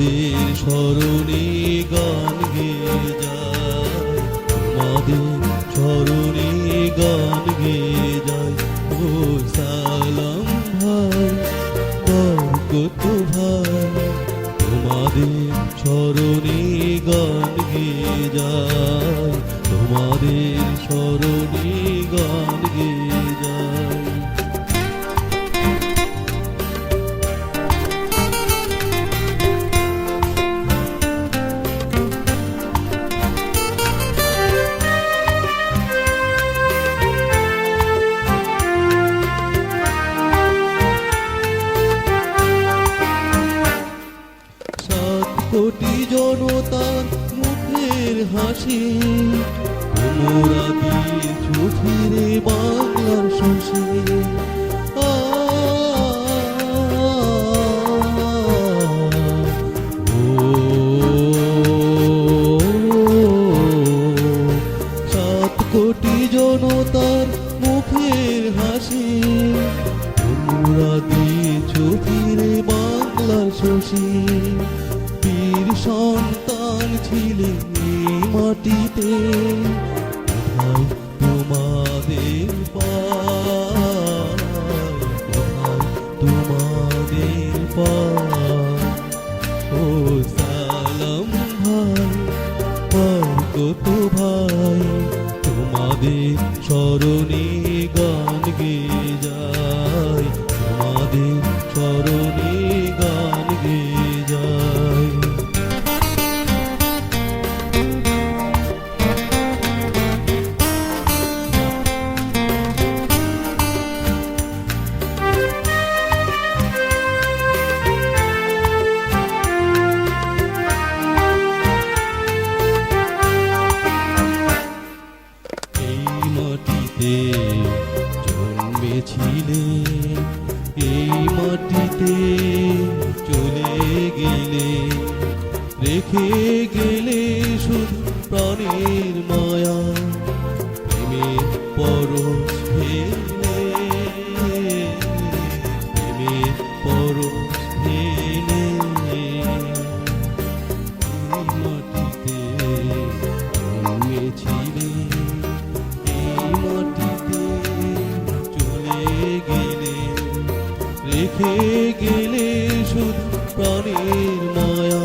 তোমাদের স্মরণে গান গেয়ে যায়, তোমাদের স্মরণে গান গেয়ে যায়। ও সালাম ভাই, বরকত ভাই, তোমাদের স্মরণে গান গেয়ে যায়, তোমাদের স্মরণে গান গেয়ে যায়। কোটি জনতার মুখের হাসি, তোমরা দিয়েছো ফিরে বাংলার শশী। সাত কোটি জনতার মুখের হাসি, তোমরা দিয়েছো ফিরে বাংলার শশী। বীর সন্তান ছিলে মাটিতে, কোথায় তোমাদের পায়, কোথায় তোমাদের পায়। ও সালাম ভাই, বরকত ভাই, তোমাদের স্মরণে গান গেয়ে যায়, তোমাদের স্মরণে গান গেয়ে যায়। জন্মেছিলে, এই মাটিতে চলে গেলে, রেখে গেলে শুধু প্রাণের মায়া, প্রেমের পরশ ফেলে, প্রেমের পরশ ফেলে। এই মাটিতে জন্মেছিলে, রেখে গেলে শুধু প্রাণের মায়া,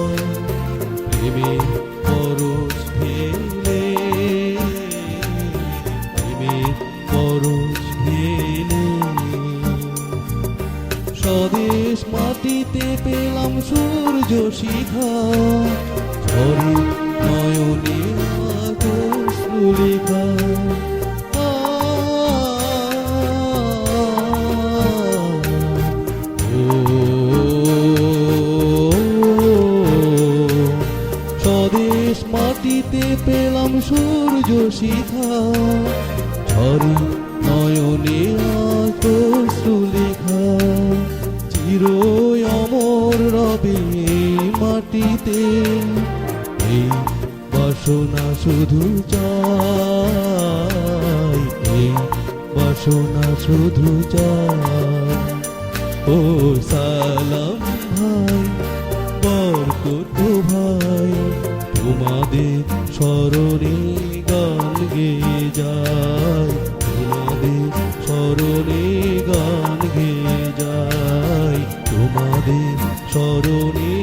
প্রেমের পরশ ফেলে, প্রেমের পরশ ফেলে। স্বদেশ মাটিতে পেলাম সূর্য শিখা, ঝরে নয়নে অশ্রু লেখা। স্বদেশ মাটিতে পেলাম সূর্য শিখা, ঝরে নয়নে অশ্রু লেখা। চির অমর রবে মাটিতে, এই বাসনা শুধু চাই, এই বাসনা শুধু চাই। ও সালাম ভাই, বরকত ভাই, তোমাদের স্মরণে গান গেয়ে যায়, তোমাদের স্মরণে গান গেয়ে যায়, তোমাদের স্মরণে